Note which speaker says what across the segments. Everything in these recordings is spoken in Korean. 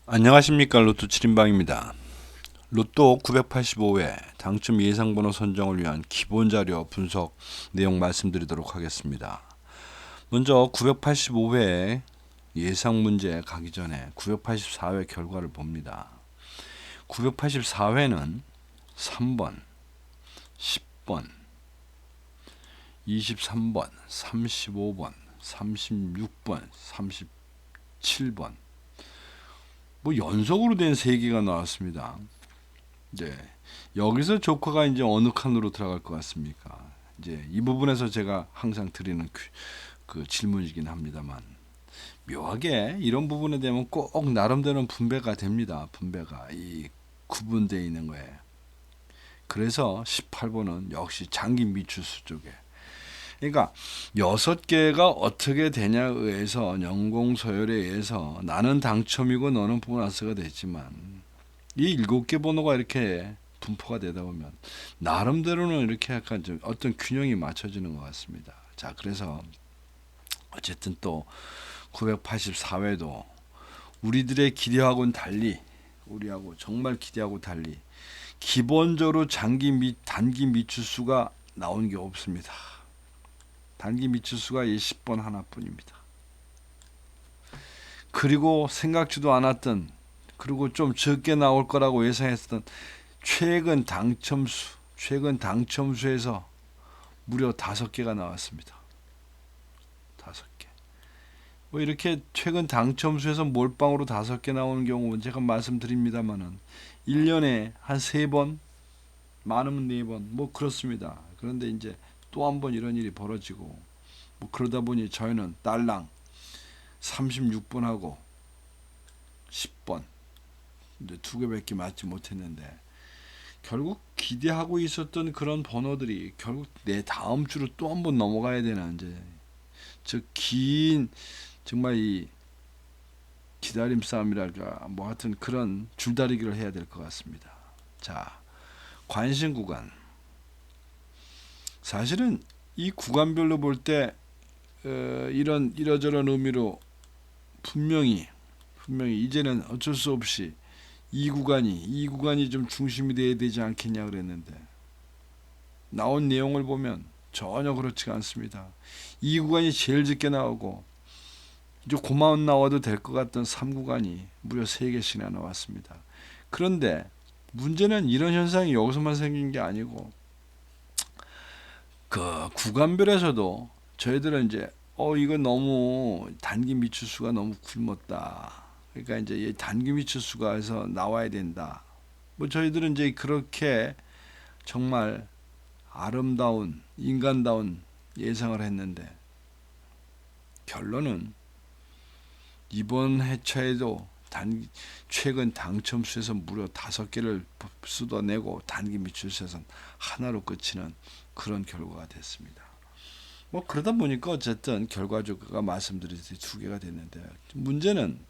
Speaker 1: 안녕하십니까. 로또 7인방입니다. 로또 985회 당첨 예상번호 선정을 위한 기본 자료 분석 내용 말씀드리도록 하겠습니다. 먼저 985회 예상 문제 가기 전에 984회 결과를 봅니다. 984회는 3번, 10번, 23번, 35번, 36번, 37번 뭐 연속으로 된 3개가 나왔습니다. 네. 여기서 조커가 이제 어느 칸으로 들어갈 것 같습니까? 이제 이 부분에서 제가 항상 드리는 그 질문이긴 합니다만 묘하게 이런 부분에 대면 꼭 나름대로 분배가 됩니다. 분배가 이 구분되어 있는 거예요. 그래서 18번은 역시 장기 미추수 쪽에 그러니까 6개가 어떻게 되냐에 의해서 연공서열에 의해서 나는 당첨이고 너는 보너스가 됐지만 이 7개 번호가 이렇게 분포가 되다 보면 나름대로는 이렇게 약간 좀 어떤 균형이 맞춰지는 것 같습니다. 자, 그래서 어쨌든 또 984회도 우리들의 기대하고는 달리 우리하고 정말 기대하고 달리 기본적으로 단기 미추수가 나온 게 없습니다. 단기 미추수가 이 10번 하나뿐입니다. 그리고 생각지도 않았던 그리고 좀 적게 나올 거라고 예상했던 최근 당첨수에서 무려 5개가 나왔습니다. 5개. 뭐 이렇게 최근 당첨수에서 몰빵으로 5개 나오는 경우는 제가 말씀드립니다만은 1년에 한 3번, 많으면 4번, 뭐 그렇습니다. 그런데 이제 또 한 번 이런 일이 벌어지고 뭐 그러다 보니 저희는 딸랑 36번하고 10번 이제 2개밖에 맞지 못했는데 결국 기대하고 있었던 그런 번호들이 결국 내 다음 주로 또 한 번 넘어가야 되는 이제 저 긴 정말 이 기다림 싸움이랄까 뭐 하여튼 그런 줄다리기를 해야 될 것 같습니다. 자, 관심 구간. 사실은 이 구간별로 볼 때 이런 이러저런 의미로 분명히 이제는 어쩔 수 없이 이 구간이 좀 중심이 돼야 되지 않겠냐 그랬는데 나온 내용을 보면 전혀 그렇지가 않습니다. 이 구간이 제일 적게 나오고 이제 고만 나와도 될 것 같던 3구간이 무려 3개씩이나 나왔습니다. 그런데 문제는 이런 현상이 여기서만 생긴 게 아니고 그 구간별에서도 저희들은 이제 이거 너무 단기 미추수가 너무 굶었다. 그러니까 이제 이 단기 미추수가 해서 나와야 된다. 뭐 저희들은 이제 그렇게 정말 아름다운 인간다운 예상을 했는데 결론은 이번 회차에도 최근 당첨수에서 무려 5개를 쏟아내고 단기 미출세선 하나로 끝이는 그런 결과가 됐습니다. 뭐 그러다 보니까 어쨌든 결과적으로 말씀드렸듯이 2개가 됐는데 문제는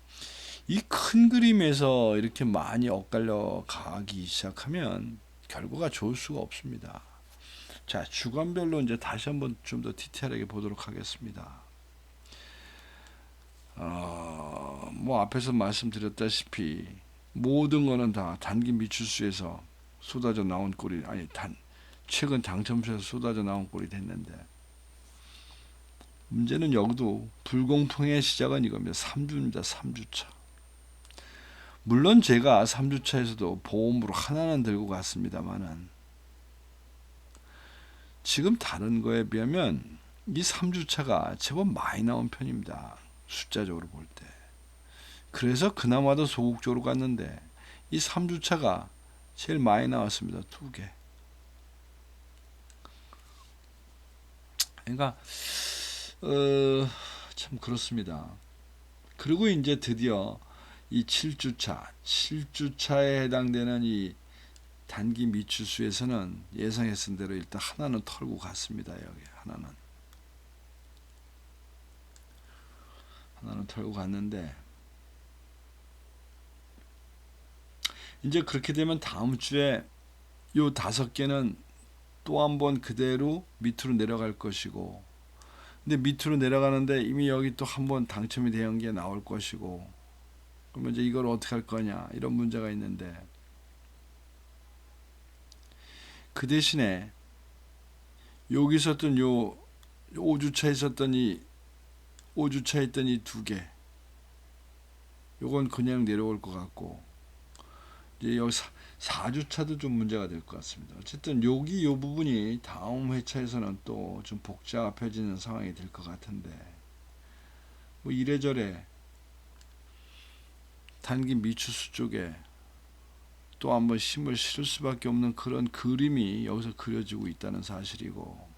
Speaker 1: 이 큰 그림에서 이렇게 많이 엇갈려 가기 시작하면 결과가 좋을 수가 없습니다. 자, 주간별로 이제 다시 한번 좀 더 디테일하게 보도록 하겠습니다. 뭐 앞에서 말씀드렸다시피 모든 거는 다 단기 미추수에서 쏟아져 나온 꼴이 아니 최근 당첨수에서 쏟아져 나온 꼴이 됐는데 문제는 여기도 불공평의 시작은 이겁니다. 3주입니다. 3주차. 물론 제가 3주차에서도 보험으로 하나는 들고 갔습니다만은 지금 다른 거에 비하면 이 3주차가 제법 많이 나온 편입니다. 숫자적으로 볼 때. 그래서 그나마도 소극적으로 갔는데 이 3주차가 제일 많이 나왔습니다. 2개. 그러니까 참 그렇습니다. 그리고 이제 드디어 이 7주차에 해당되는 이 단기 미추수에서는 예상했던 대로 일단 하나는 털고 갔습니다. 여기 하나는 털고 갔는데 이제 그렇게 되면 다음 주에 요 5개는 또 한 번 그대로 밑으로 내려갈 것이고 근데 밑으로 내려가는데 이미 여기 또 한 번 당첨이 된 게 나올 것이고 그러면 이제 이걸 어떻게 할 거냐 이런 문제가 있는데, 그 대신에 여기 있었던 요 5주차 있었던 이 5주차 있던 이 두 개, 요건 그냥 내려올 것 같고, 이제 여기 4주차도 좀 문제가 될 것 같습니다. 어쨌든 여기 요 부분이 다음 회차에서는 또 좀 복잡해지는 상황이 될 것 같은데, 뭐 이래저래 단기 미추수 쪽에 또 한번 힘을 실을 수밖에 없는 그런 그림이 여기서 그려지고 있다는 사실이고,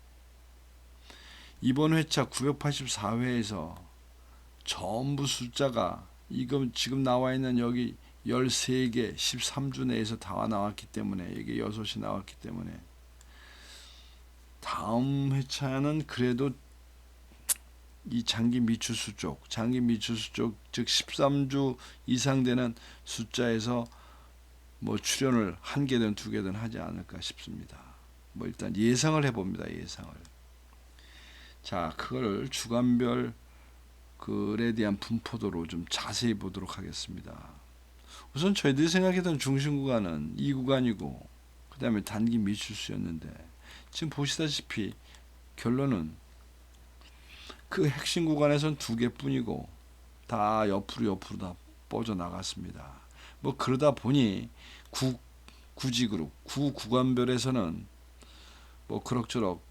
Speaker 1: 이번 회차 984회에서 전부 숫자가 지금 나와 있는 여기 13개 13주 내에서 다 나왔기 때문에, 이게 6이 나왔기 때문에 다음 회차는 그래도 이 장기 미추수 쪽 즉 13주 이상 되는 숫자에서 뭐 출연을 한 개든 두 개든 하지 않을까 싶습니다. 뭐 일단 예상을 해봅니다. 예상을. 자, 그걸 주간별 글에 대한 분포도로 좀 자세히 보도록 하겠습니다. 우선 저희들이 생각했던 중심 구간은 이 구간이고, 그 다음에 단기 미추수였는데, 지금 보시다시피 결론은 그 핵심 구간에선 두 개뿐이고 다 옆으로 다 뻗어나갔습니다. 뭐 그러다 보니 구직으로 구간별에서는 뭐 그럭저럭,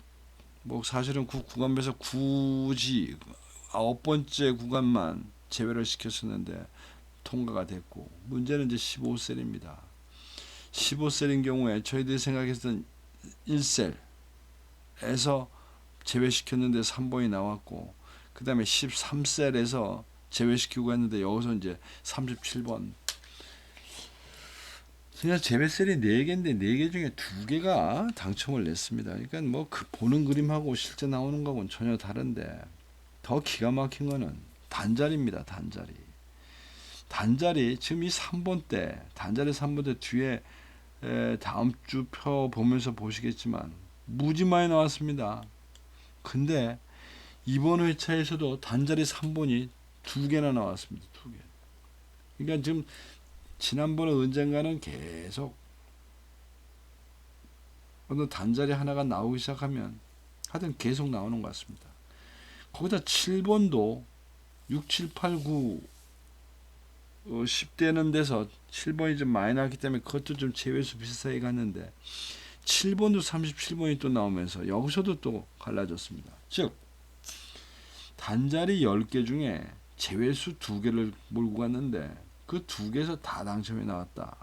Speaker 1: 뭐 사실은 구간별에서 굳이 9번째 구간만 제외를 시켰었는데 통과가 됐고, 문제는 이제 15셀입니다. 15셀인 경우에 저희들이 생각했던 1셀에서 제외시켰는데 3번이 나왔고, 그 다음에 13셀에서 제외시키고 했는데 여기서 이제 37번. 그냥 제외셀이 4개인데 4개 중에 2개가 당첨을 냈습니다. 그러니까 뭐 그 보는 그림하고 실제 나오는 거하고는 전혀 다른데, 더 기가 막힌 거는 단자리입니다. 단자리 지금 이 3번 때, 단자리 3번 때 뒤에 다음 주 표 보면서 보시겠지만 무지 많이 나왔습니다. 근데 이번 회차에서도 단자리 3번이 2개나 나왔습니다. 2개. 그러니까 지금 지난번에 언젠가는 계속 어느 단자리 하나가 나오기 시작하면 하여튼 계속 나오는 것 같습니다. 거기다 7번도 6, 7, 8, 9 10대는 데서 7번이 좀 많이 나왔기 때문에 그것도 좀 제외수 비슷하게 갔는데, 7번도 37번이 또 나오면서 여기서도 또 갈라졌습니다. 즉 단자리 10개 중에 제외수 2개를 몰고 갔는데 그 2개에서 다 당첨이 나왔다.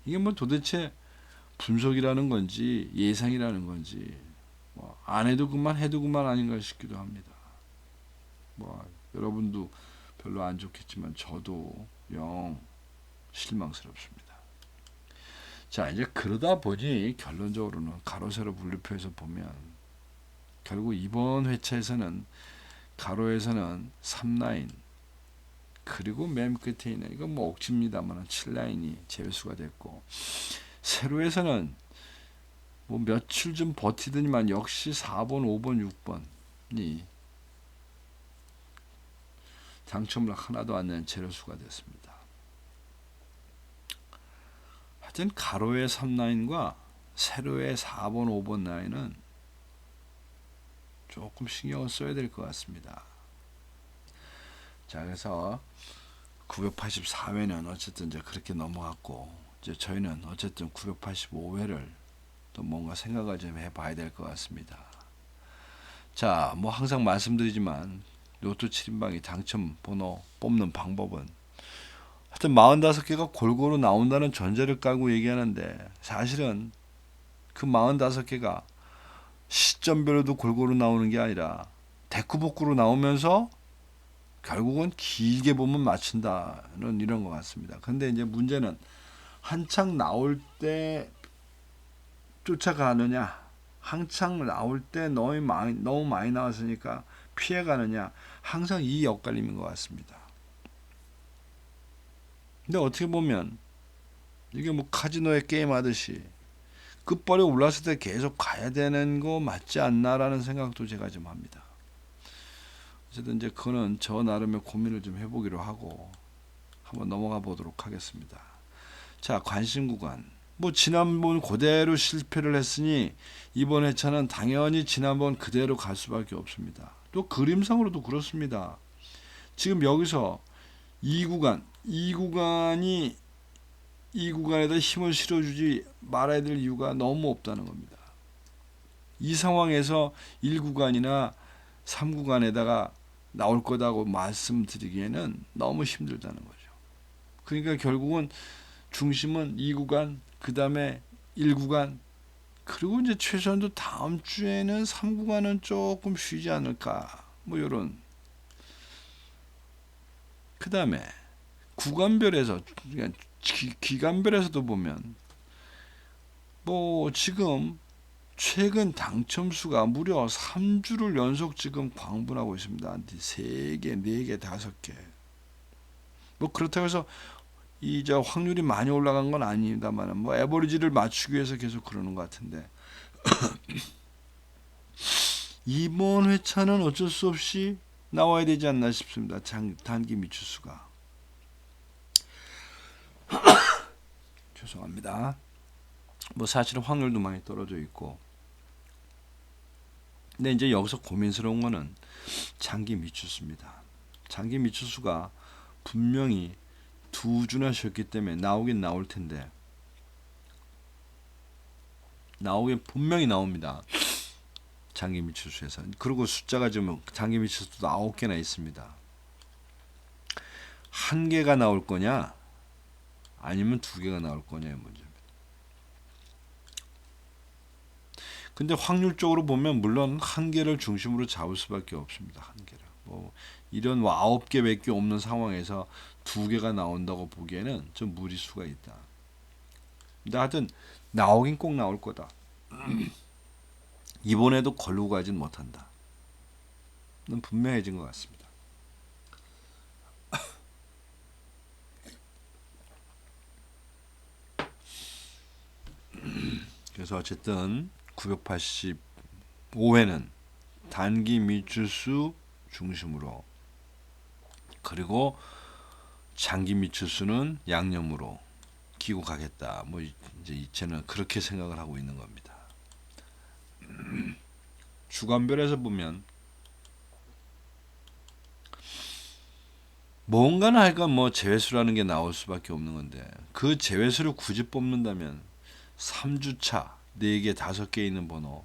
Speaker 1: 이게 뭐 도대체 분석이라는 건지 예상이라는 건지, 뭐 안 해도 그만 해도 그만 아닌가 싶기도 합니다. 뭐 여러분도 별로 안 좋겠지만 저도 영 실망스럽습니다. 자, 이제 그러다 보니 결론적으로는 가로 세로 분류표에서 보면 결국 이번 회차에서는 가로에서는 3라인, 그리고 맨 끝에 있는 이건 뭐 억지입니다만 7라인이 제외수가 됐고, 세로에서는 뭐 며칠 좀 버티더니만 역시 4번, 5번, 6번이 당첨을 하나도 안 낸 제로수가 됐습니다. 하여튼 가로의 3라인과 세로의 4번, 5번 라인은 조금 신경을 써야 될 것 같습니다. 자, 그래서 984회는 어쨌든 이제 그렇게 넘어갔고, 이제 저희는 어쨌든 985회를 또 뭔가 생각을 좀 해봐야 될 것 같습니다. 자, 뭐 항상 말씀드리지만 로또 7인방이 당첨 번호 뽑는 방법은 하여튼 45개가 골고루 나온다는 전제를 깔고 얘기하는데, 사실은 그 45개가 시점별로도 골고루 나오는 게 아니라 대꾸복구로 나오면서 결국은 길게 보면 맞춘다는 이런 것 같습니다. 근데 이제 문제는 한창 나올 때 쫓아가느냐, 한창 나올 때 너무 많이 나왔으니까 피해가느냐, 항상 이 엇갈림인 것 같습니다. 근데 어떻게 보면 이게 뭐 카지노에 게임 하듯이 끝발에 올랐을 때 계속 가야 되는 거 맞지 않나라는 생각도 제가 좀 합니다. 어쨌든 이제 그거는 저 나름의 고민을 좀 해보기로 하고, 한번 넘어가 보도록 하겠습니다. 자, 관심 구간. 뭐 지난번 그대로 실패를 했으니 이번 회차는 당연히 지난번 그대로 갈 수밖에 없습니다. 또 그림상으로도 그렇습니다. 지금 여기서 이 구간에다 힘을 실어주지 말아야 될 이유가 너무 없다는 겁니다. 이 상황에서 1구간이나 3구간에다가 나올 거다고 말씀드리기에는 너무 힘들다는 거죠. 그러니까 결국은 중심은 2구간, 그 다음에 1구간, 그리고 이제 최소한도 다음 주에는 3구간은 조금 쉬지 않을까, 뭐 요런. 그 다음에 구간별에서, 그러니까 기간별에서도 보면 뭐 지금 최근 당첨수가 무려 3주를 연속 지금 광분하고 있습니다. 3개, 4개, 5개. 뭐 그렇다고 해서 이 확률이 많이 올라간 건 아닙니다만 뭐 에버리지를 맞추기 위해서 계속 그러는 것 같은데 이번 회차는 어쩔 수 없이 나와야 되지 않나 싶습니다. 단기 미추수가. 죄송합니다. 뭐 사실은 확률도 많이 떨어져 있고, 근데 이제 여기서 고민스러운 거는 장기 미추수입니다. 장기 미추수가 분명히 2주나 쉬었기 때문에 나오긴 나올 텐데, 나오긴 분명히 나옵니다. 장기 미추수에서. 그리고 숫자가 지금 장기 미추수도 9개나 있습니다. 1개가 나올 거냐 아니면 2개가 나올 거냐의 문제입니다. 근데 확률적으로 보면 물론 1개를 중심으로 잡을 수밖에 없습니다. 1개를. 뭐 이런 9개밖에 없는 상황에서 2개가 나온다고 보기에는 좀 무리수가 있다. 근데 하여튼 나오긴 꼭 나올 거다. 이번에도 걸고 가진 못한다. 는 분명해진 것 같습니다. 그래서 어쨌든 985회는 단기 미추수 중심으로, 그리고 장기 미추수는 양념으로 끼고 가겠다. 뭐 이제 이체는 그렇게 생각을 하고 있는 겁니다. 주간별에서 보면 뭔가는 할까 뭐 제외수라는 게 나올 수밖에 없는 건데, 그 제외수를 굳이 뽑는다면 3주차 4개 5개 있는 번호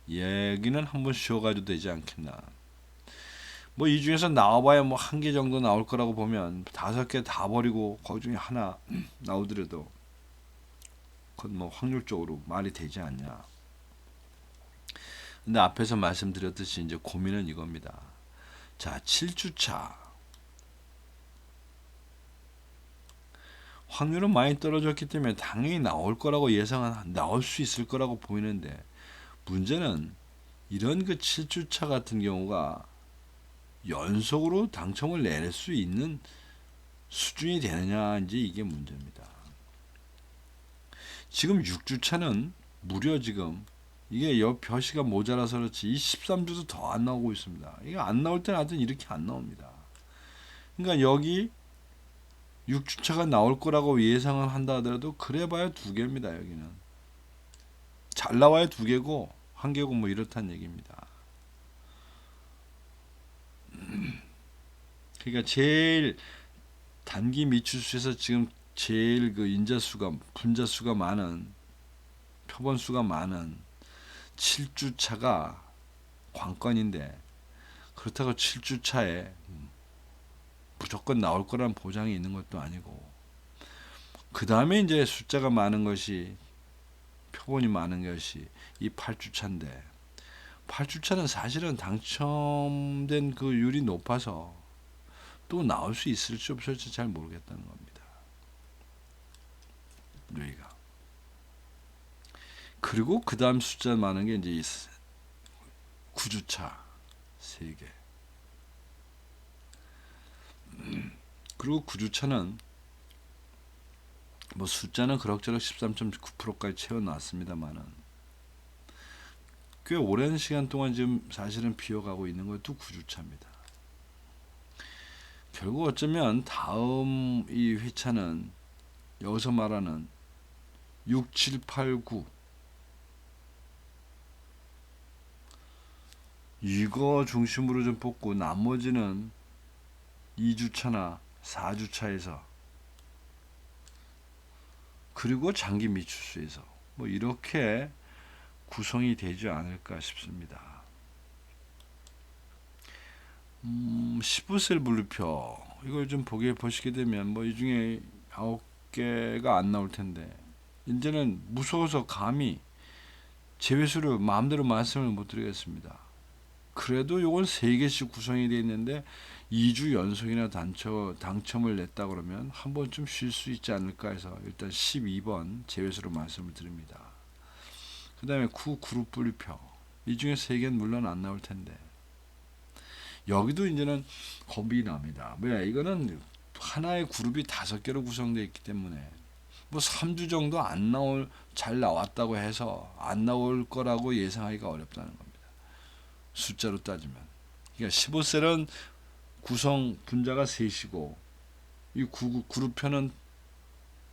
Speaker 1: 얘기는 한번 쉬어가도 되지 않겠나. 뭐 이 중에서 나와봐야 뭐 1개 정도 나올 거라고 보면 5개 다 버리고 그 중에 하나 나오더라도 그건 뭐 확률적으로 말이 되지 않냐. 근데 앞에서 말씀드렸듯이 이제 고민은 이겁니다. 자, 7주차 확률은 많이 떨어졌기 때문에 당연히 나올 거라고 나올 수 있을 거라고 보이는데, 문제는 이런 그 7주차 같은 경우가 연속으로 당첨을 낼 수 있는 수준이 되느냐인지 이게 문제입니다. 지금 6주차는 무려 지금 이게 벼시가 모자라서 그렇지 13주도 더 안 나오고 있습니다. 이게 안 나올 때는 하여튼 이렇게 안 나옵니다. 그러니까 여기 6주차가 나올 거라고 예상을 한다 하더라도 그래봐야 2개입니다. 여기는 잘 나와야 2개고 1개고 뭐 이렇다는 얘기입니다. 그러니까 제일 단기 미추수에서 지금 제일 그 분자수가 많은, 표본수가 많은 7주차가 관건인데, 그렇다고 7주차에 무조건 나올 거라는 보장이 있는 것도 아니고, 그 다음에 이제 숫자가 많은 것이, 표본이 많은 것이 이 8주차인데, 8주차는 사실은 당첨된 그 율이 높아서 또 나올 수 있을지 없을지 잘 모르겠다는 겁니다. 여기가. 그리고 그 다음 숫자 많은 게 이제 9주차 3개. 그리고 9주차는 뭐 숫자는 그럭저럭 13.9%까지 채워놨습니다만은 꽤 오랜 시간 동안 지금 사실은 비어가고 있는 것도 9주차입니다. 결국 어쩌면 다음 이 회차는 여기서 말하는 6, 7, 8, 9 이거 중심으로 좀 뽑고 나머지는 2주차나 4주차에서 그리고 장기 미추수에서 뭐 이렇게 구성이 되지 않을까 싶습니다. 15셀 분류표 이걸 좀 보시게 되면 뭐 이 중에 9개가 안 나올 텐데 이제는 무서워서 감히 제외수를 마음대로 말씀을 못 드리겠습니다. 그래도 요건 3개씩 구성이 되어 있는데 2주 연속이나 당첨을 냈다 그러면 한 번쯤 쉴 수 있지 않을까 해서 일단 12번 제외수로 말씀을 드립니다. 그 다음에 그룹 분류표 이 중에 3개는 물론 안 나올 텐데 여기도 이제는 겁이 납니다. 왜? 이거는 하나의 그룹이 5개로 구성되어 있기 때문에 뭐 3주 정도 잘 나왔다고 해서 안 나올 거라고 예상하기가 어렵다는 겁니다. 숫자로 따지면. 그러니까 15셀은 구성 분자가 셋이고 이 그룹표는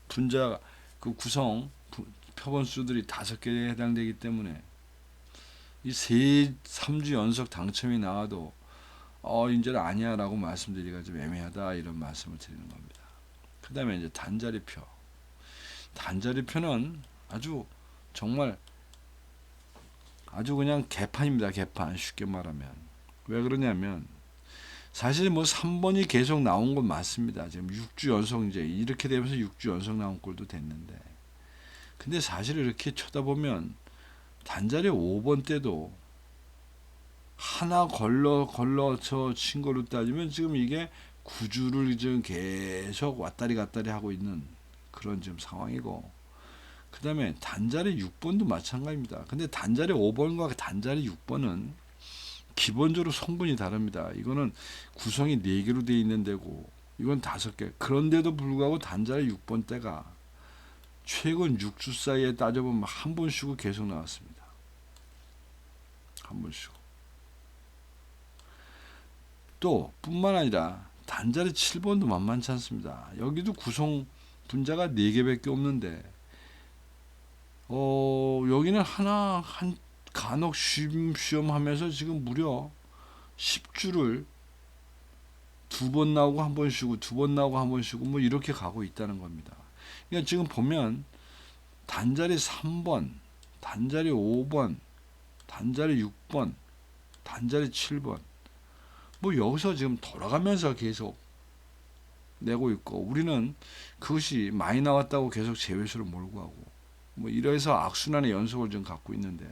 Speaker 1: 분자 그 구성 표본 수들이 5개에 해당되기 때문에 이 3주 연속 당첨이 나와도 이제는 아니야 라고 말씀드리기가 좀 애매하다 이런 말씀을 드리는 겁니다. 그 다음에 이제 단자리표는 정말 아주 그냥 개판입니다. 개판 쉽게 말하면 왜 그러냐면 사실 뭐 3번이 계속 나온 건 맞습니다. 지금 6주 연속 이제 이렇게 되면서 6주 연속 나온 꼴도 됐는데 근데 사실 이렇게 쳐다보면 단자리 5번 때도 하나 걸러서 친 걸로 따지면 지금 이게 9주를 지금 계속 왔다리 갔다리 하고 있는 그런 지금 상황이고 그 다음에 단자리 6번도 마찬가지입니다. 근데 단자리 5번과 단자리 6번은 기본적으로 성분이 다릅니다. 이거는 구성이 4개로 되어 있는 데고 이건 5개. 그런데도 불구하고 단자리 6번 때가 최근 6주 사이에 따져보면 한 번 쉬고 계속 나왔습니다. 한 번 쉬고. 또 뿐만 아니라 단자리 7번도 만만치 않습니다. 여기도 구성 분자가 4개밖에 없는데 여기는 한 간혹 쉬엄쉬엄 하면서 지금 무려 10주를 2번 나오고 한 번 쉬고 2번 나오고 한 번 쉬고 뭐 이렇게 가고 있다는 겁니다. 그러니까 지금 보면 단자리 3번, 단자리 5번, 단자리 6번, 단자리 7번 뭐 여기서 지금 돌아가면서 계속 내고 있고 우리는 그것이 많이 나왔다고 계속 제외수를 몰고 가고 뭐 이래서 악순환의 연속을 좀 갖고 있는데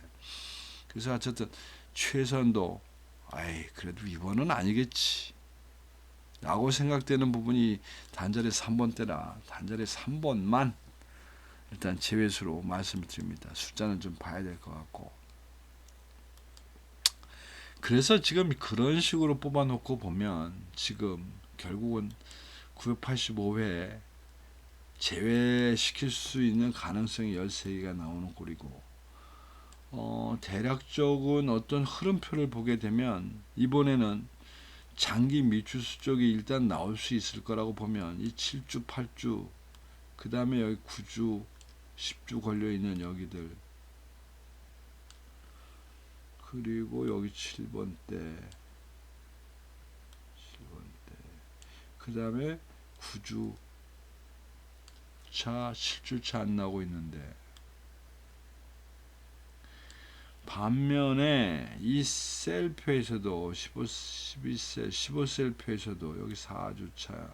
Speaker 1: 그래서 어쨌든 최선도 그래도 이번은 아니겠지 라고 생각되는 부분이 단자리 3번 때라 단자리 3번만 일단 제외수로 말씀을 드립니다. 숫자는 좀 봐야 될 것 같고 그래서 지금 그런 식으로 뽑아놓고 보면 지금 결국은 985회에 제외시킬 수 있는 가능성이 13개가 나오는 꼴이고 대략적인 어떤 흐름표를 보게 되면 이번에는 장기 미추수 쪽이 일단 나올 수 있을 거라고 보면 이 7주 8주 그 다음에 여기 9주 10주 걸려있는 여기들 그리고 여기 7번 때 그 다음에 9주 차 7주차 안 나오고 있는데 반면에 이 셀표에서도 15셀표에서도 여기 4주차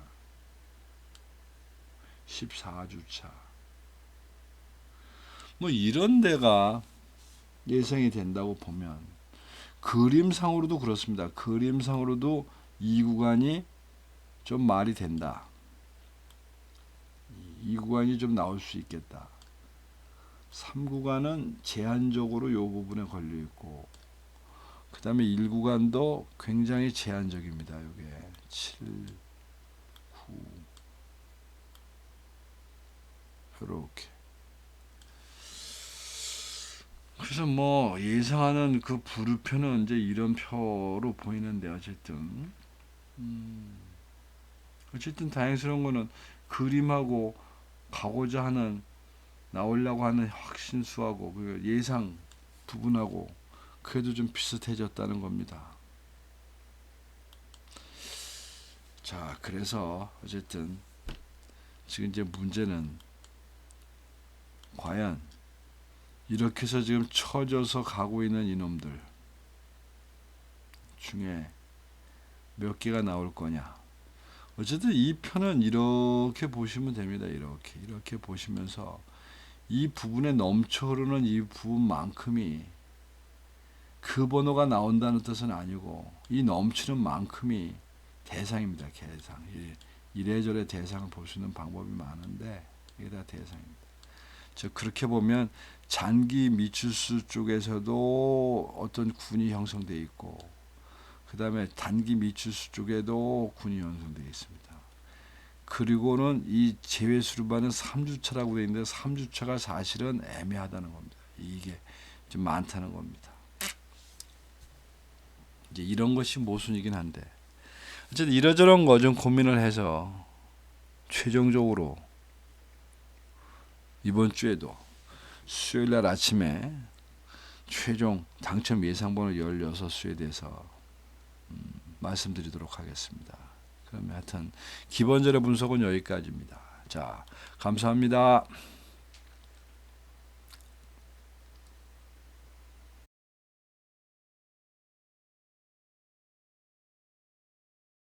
Speaker 1: 14주차 뭐 이런 데가 예상이 된다고 보면 그림상으로도 그렇습니다. 그림상으로도 이 구간이 좀 말이 된다. 이 구간이 좀 나올 수 있겠다. 3구간은 제한적으로 이 부분에 걸려 있고 그 다음에 1구간도 굉장히 제한적입니다. 이게 7, 9 이렇게 그래서 뭐 예상하는 그 분류표는 이제 이런 표로 보이는데 어쨌든 어쨌든 다행스러운 거는 그림하고 가고자 하는 나오려고 하는 확신수하고 그 예상 부분하고 그래도 좀 비슷해졌다는 겁니다. 자, 그래서 어쨌든 지금 이제 문제는 과연 이렇게 해서 지금 처져서 가고 있는 이놈들 중에 몇 개가 나올 거냐. 어쨌든 이 편은 이렇게 보시면 됩니다. 이렇게 보시면서 이 부분에 넘쳐 흐르는 이 부분만큼이 그 번호가 나온다는 뜻은 아니고 이 넘치는 만큼이 대상입니다. 대상. 이래저래 대상을 볼 수 있는 방법이 많은데 이게 다 대상입니다. 즉 그렇게 보면 잔기 미추수 쪽에서도 어떤 군이 형성되어 있고 그 다음에 단기 미추수 쪽에도 군이 형성되어 있습니다. 그리고는 이 제외수르바는 3주차라고 되어 있는데 3주차가 사실은 애매하다는 겁니다. 이게 좀 많다는 겁니다. 이제 이런 것이 모순이긴 한데 어쨌든 이러저런 거 좀 고민을 해서 최종적으로 이번 주에도 수요일날 아침에 최종 당첨 예상번호 16수에 대해서 말씀드리도록 하겠습니다. 그러면 하여튼 기본적인 분석은 여기까지입니다. 자, 감사합니다.